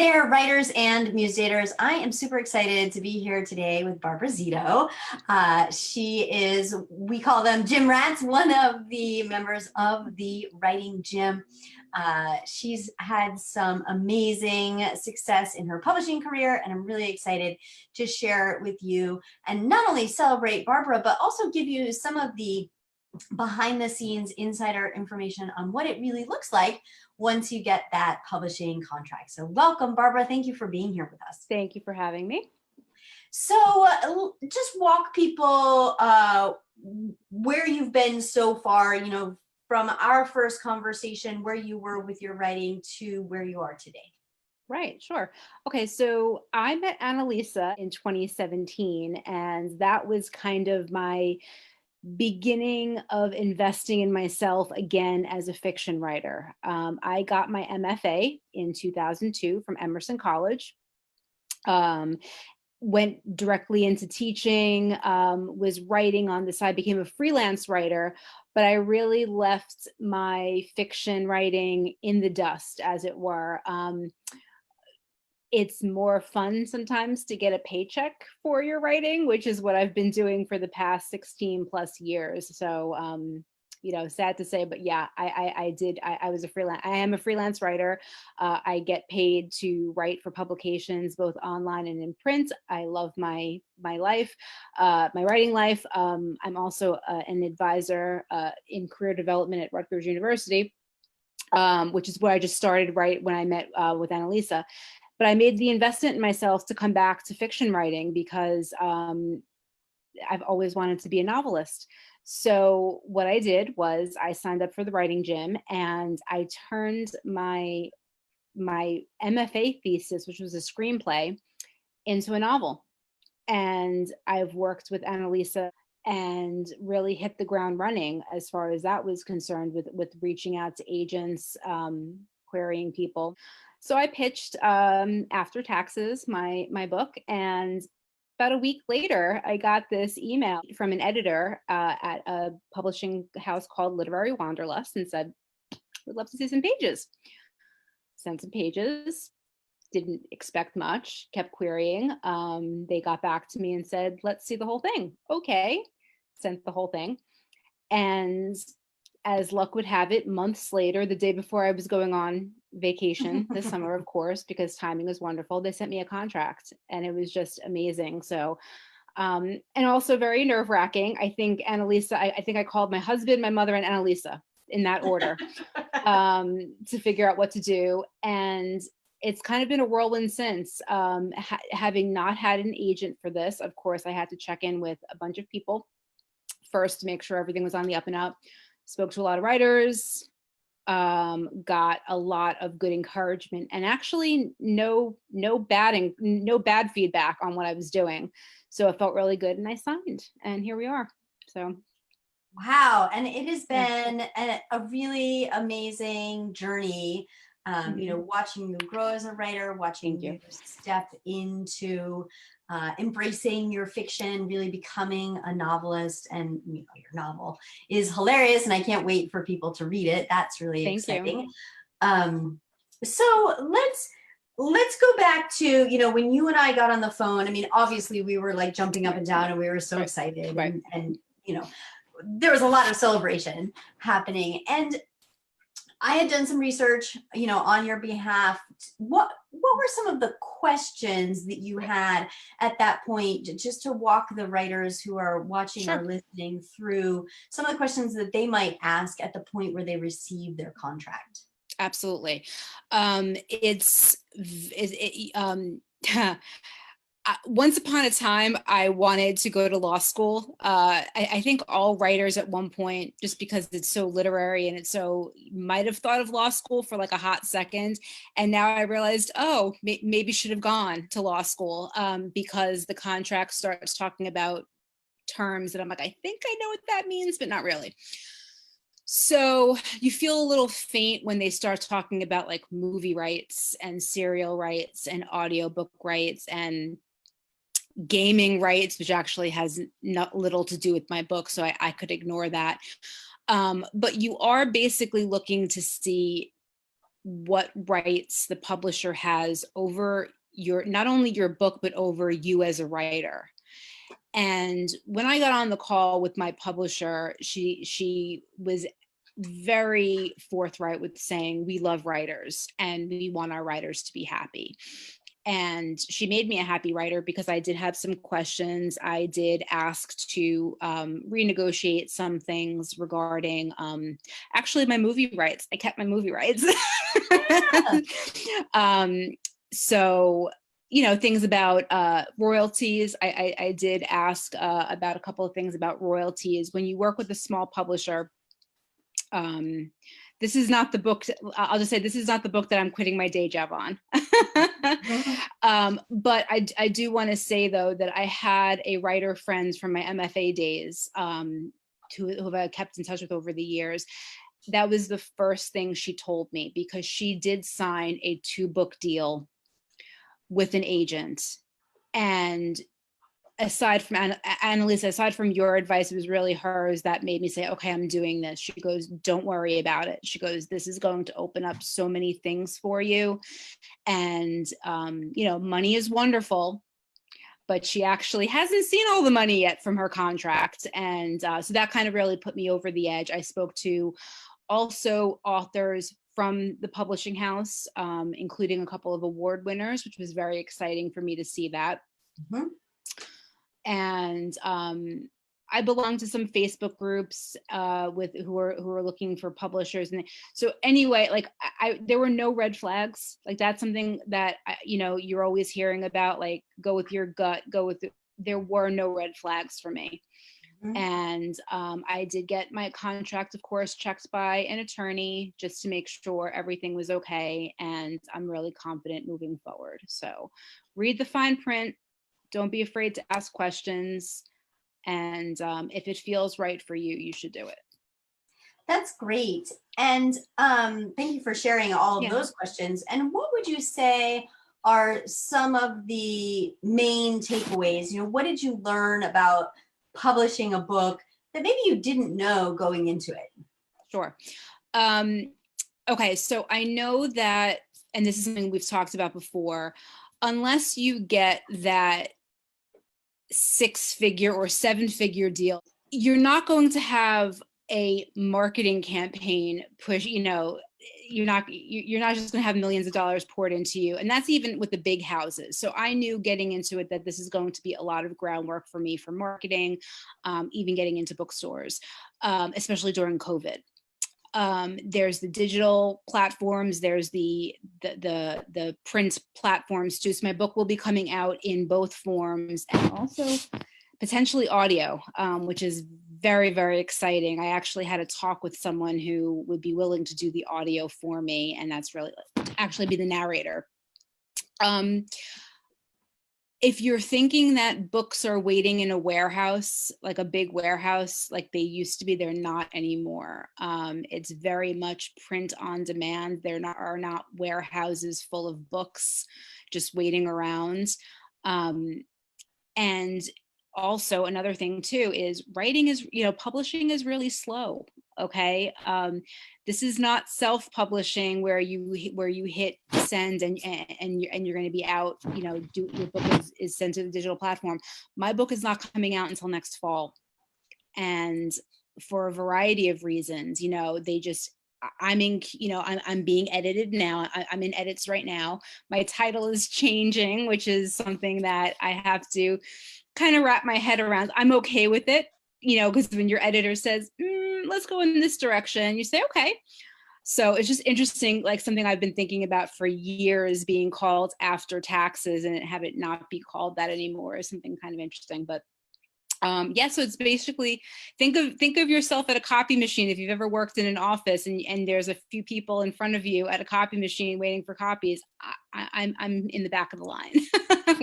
there, writers and muse daters. I am super excited to be here today with Barbara Zito. She is, we call them gym rats, one of the members of the writing gym. She's had some amazing success in her publishing career, and I'm really excited to share it with you and not only celebrate Barbara, but also give you some of the behind the scenes insider information on what it really looks like once you get that publishing contract. So welcome, Barbara. Thank you for being here with us. Thank you for having me. So just walk people where you've been so far, you know, from our first conversation, where you were with your writing to where you are today. Right, sure. Okay, so I met Annalisa in 2017, and that was kind of my beginning of investing in myself again as a fiction writer. I got my MFA in 2002 from Emerson College. Went directly into teaching, was writing on the side, became a freelance writer, but I really left my fiction writing in the dust, as it were. It's more fun sometimes to get a paycheck for your writing, which is what I've been doing for the past 16 plus years. So, you know, sad to say, but yeah, I am a freelance writer. I get paid to write for publications, both online and in print. I love my life, my writing life. I'm also an advisor in career development at Rutgers University, which is where I just started right when I met with Annalisa. But I made the investment in myself to come back to fiction writing because I've always wanted to be a novelist. So what I did was I signed up for the writing gym, and I turned my MFA thesis, which was a screenplay, into a novel. And I've worked with Annalisa and really hit the ground running as far as that was concerned with reaching out to agents, querying people. So I pitched After Taxes, my book, and about a week later, I got this email from an editor at a publishing house called Literary Wanderlust and said, "We'd love to see some pages." Sent some pages, didn't expect much, kept querying. They got back to me and said, "Let's see the whole thing." Okay, sent the whole thing. And as luck would have it, months later, the day before I was going on vacation this summer, of course, because timing was wonderful, they sent me a contract, and it was just amazing. So, and also very nerve-wracking. I think Annalisa, I think I called my husband, my mother, and Annalisa in that order to figure out what to do. And it's kind of been a whirlwind since. Having not had an agent for this, of course, I had to check in with a bunch of people first to make sure everything was on the up and up. Spoke to a lot of writers, got a lot of good encouragement, and actually no bad feedback on what I was doing. So it felt really good, and I signed, and here we are. So, wow, and it has been a really amazing journey. You know, watching you grow as a writer, watching you step into embracing your fiction, really becoming a novelist, and you know, your novel is hilarious, and I can't wait for people to read it. That's really exciting. So let's go back to, you know, when you and I got on the phone. I mean, obviously we were like jumping up and down, and we were so excited, and you know, there was a lot of celebration happening. And I had done some research, you know, on your behalf. What were some of the questions that you had at that point, just to walk the writers who are watching or listening through some of the questions that they might ask at the point where they receive their contract? Absolutely. Once upon a time, I wanted to go to law school. I think all writers at one point, just because it's so literary and it's so, might have thought of law school for like a hot second. And now I realized, oh, maybe should have gone to law school because the contract starts talking about terms that I'm like, I think I know what that means, but not really. So you feel a little faint when they start talking about like movie rights and serial rights and audiobook rights and gaming rights, which actually has not little to do with my book, so I could ignore that. But you are basically looking to see what rights the publisher has over your, not only your book, but over you as a writer. And when I got on the call with my publisher, she was very forthright with saying, we love writers and we want our writers to be happy. And she made me a happy writer because I did have some questions. I did ask to renegotiate some things regarding actually my movie rights. I kept my movie rights. So, you know, things about royalties. I did ask about a couple of things about royalties. When you work with a small publisher, this is not the book, I'll just say this is not the book that I'm quitting my day job on. But I do want to say, though, that I had a writer friend from my MFA days who I've kept in touch with over the years. That was the first thing she told me, because she did sign a 2-book deal with an agent. And aside from Annalisa, aside from your advice, it was really hers that made me say, okay, I'm doing this. She goes, don't worry about it. She goes, this is going to open up so many things for you. And, you know, money is wonderful, but she actually hasn't seen all the money yet from her contract. And so that kind of really put me over the edge. I spoke to also authors from the publishing house, including a couple of award winners, which was very exciting for me to see that. Mm-hmm. And I belong to some Facebook groups with who are looking for publishers, and so anyway, like there were no red flags. Like that's something that you know, you're always hearing about, like go with your gut, there were no red flags for me. Mm-hmm. And I did get my contract, of course, checked by an attorney just to make sure everything was okay, and I'm really confident moving forward. So read the fine print. Don't be afraid to ask questions. And if it feels right for you, you should do it. That's great. And thank you for sharing all of those questions. And what would you say are some of the main takeaways? You know, what did you learn about publishing a book that maybe you didn't know going into it? Sure. Okay, so I know that, and this is something we've talked about before, unless you get that 6-figure or 7-figure deal, you're not going to have a marketing campaign push, you know, you're not just going to have millions of dollars poured into you. And that's even with the big houses. So I knew getting into it that this is going to be a lot of groundwork for me for marketing, even getting into bookstores, especially during COVID. There's the digital platforms, there's the print platforms too. So my book will be coming out in both forms, and also potentially audio, which is very, very exciting. I actually had a talk with someone who would be willing to do the audio for me, and that's really actually be the narrator. If you're thinking that books are waiting in a warehouse, like a big warehouse, like they used to be, they're not anymore. It's very much print on demand. There are not warehouses full of books just waiting around. And also another thing too is writing is, you know, publishing is really slow. Okay. This is not self-publishing where you hit send and you're going to be out, you know, your book is sent to the digital platform. My book is not coming out until next fall. And for a variety of reasons, you know, I'm being edited now. I'm in edits right now. My title is changing, which is something that I have to kind of wrap my head around. I'm okay with it, you know, because when your editor says, let's go in this direction, you say, okay. So it's just interesting, like something I've been thinking about for years, being called After Taxes, and have it not be called that anymore is something kind of interesting. But yeah, so it's basically, think of yourself at a copy machine. If you've ever worked in an office and there's a few people in front of you at a copy machine waiting for copies, I'm in the back of the line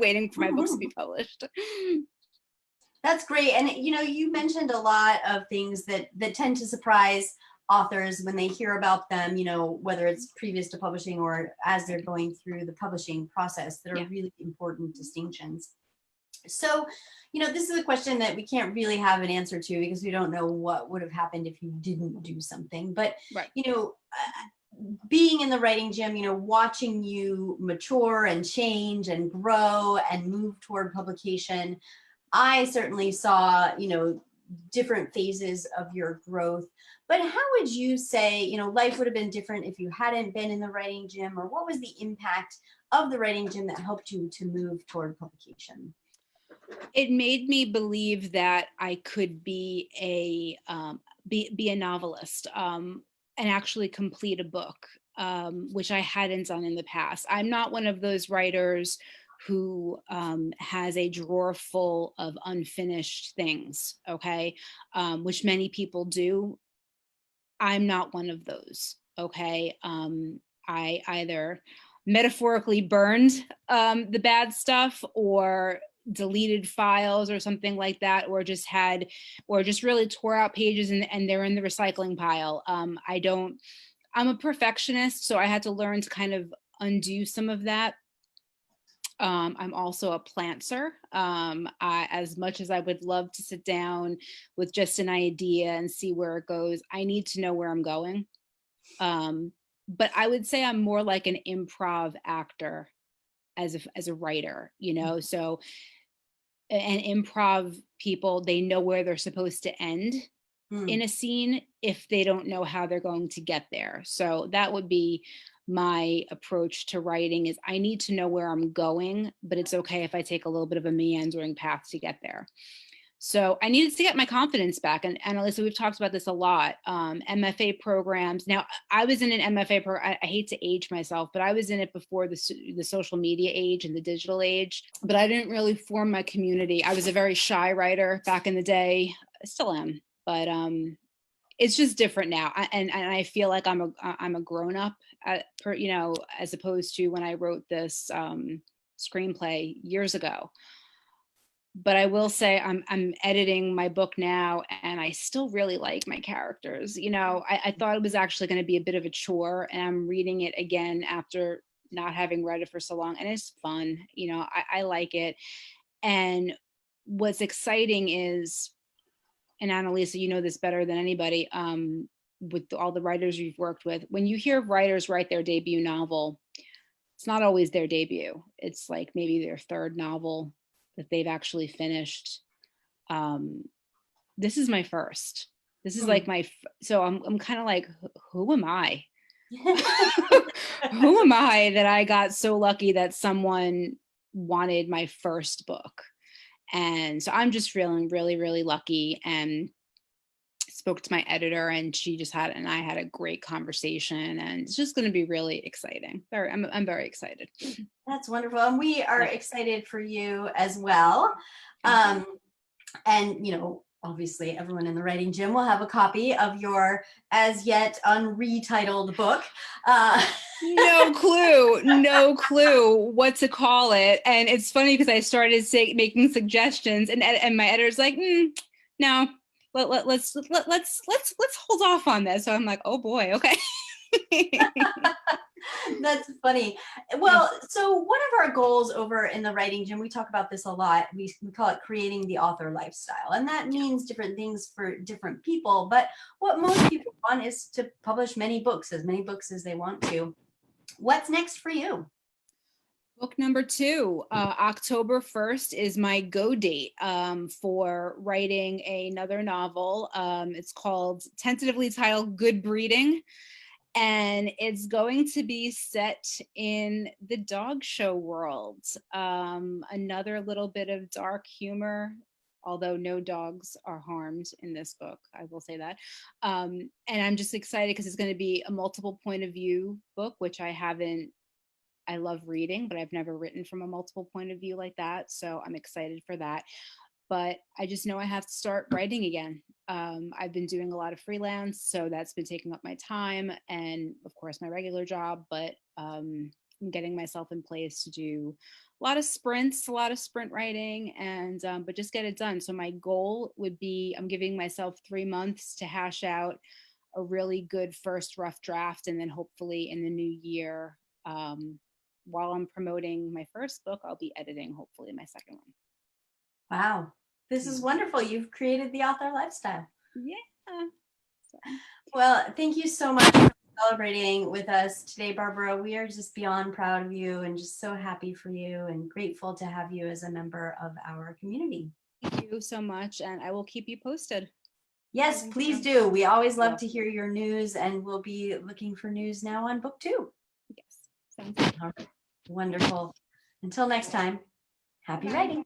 waiting for my books to be published. That's great. And you know, you mentioned a lot of things that tend to surprise authors when they hear about them, you know, whether it's previous to publishing or as they're going through the publishing process, that are really important distinctions. So, you know, this is a question that we can't really have an answer to because we don't know what would have happened if you didn't do something. But, you know, being in the writing gym, watching you mature and change and grow and move toward publication, I certainly saw, different phases of your growth. But how would you say, life would have been different if you hadn't been in the writing gym, or what was the impact of the writing gym that helped you to move toward publication? It made me believe that I could be a novelist, and actually complete a book, which I hadn't done in the past. I'm not one of those writers who has a drawer full of unfinished things, okay, which many people do. I'm not one of those, okay. I either metaphorically burned the bad stuff, or deleted files or something like that, or just really tore out pages and they're in the recycling pile. I'm a perfectionist, so I had to learn to kind of undo some of that. I'm also a plantser. As much as I would love to sit down with just an idea and see where it goes, I need to know where I'm going. But I would say I'm more like an improv actor as a writer, so, and improv people, they know where they're supposed to end in a scene if they don't know how they're going to get there. So that would be my approach to writing, is I need to know where I'm going, but it's okay if I take a little bit of a meandering path to get there. So I needed to get my confidence back. And Annalisa, we've talked about this a lot. MFA programs. Now, I was in an MFA program. I hate to age myself, but I was in it before the social media age and the digital age. But I didn't really form my community. I was a very shy writer back in the day. I still am, but it's just different now. And I feel like I'm a grown up, as opposed to when I wrote this screenplay years ago. But I will say I'm editing my book now, and I still really like my characters. I thought it was actually going to be a bit of a chore, and I'm reading it again after not having read it for so long, and it's fun. I like it. And what's exciting is, and Annalisa, you know this better than anybody, with all the writers you've worked with, when you hear writers write their debut novel, it's not always their debut. It's like maybe their third novel that they've actually finished. This is my first. This is like so I'm kind of like, who am I? Who am I that I got so lucky that someone wanted my first book? And so I'm just feeling really, really lucky, and spoke to my editor, and I had a great conversation, and it's just going to be really exciting. I'm very excited. That's wonderful. And we are excited for you as well. And, obviously everyone in the writing gym will have a copy of your as yet unretitled book. No clue what to call it. And it's funny because I started making suggestions, and my editor's like, no, let's hold off on this. So I'm like, oh boy, okay. That's funny. Well, so one of our goals over in the writing gym, we talk about this a lot. We call it creating the author lifestyle. And that means different things for different people. But what most people want is to publish many books as they want to. What's next for you? Book number 2, October 1st is my go date for writing another novel. It's called, tentatively titled, Good Breeding. And it's going to be set in the dog show world. Another little bit of dark humor, although no dogs are harmed in this book, I will say that. And I'm just excited because it's going to be a multiple point of view book, which I love reading, but I've never written from a multiple point of view like that. So I'm excited for that. But I just know I have to start writing again. I've been doing a lot of freelance, so that's been taking up my time, and of course my regular job, but I'm getting myself in place to do a lot of sprint writing, and but just get it done. So my goal would be, I'm giving myself 3 months to hash out a really good first rough draft, and then hopefully in the new year, while I'm promoting my first book, I'll be editing hopefully my second one. Wow, this is wonderful. You've created the author lifestyle. Yeah. Well, thank you so much for celebrating with us today, Barbara. We are just beyond proud of you and just so happy for you and grateful to have you as a member of our community. Thank you so much, and I will keep you posted. Yes, please do. We always love Yeah. to hear your news, and we'll be looking for news now on book 2. Yes, sounds good. All right. Wonderful. Until next time, happy Bye. writing.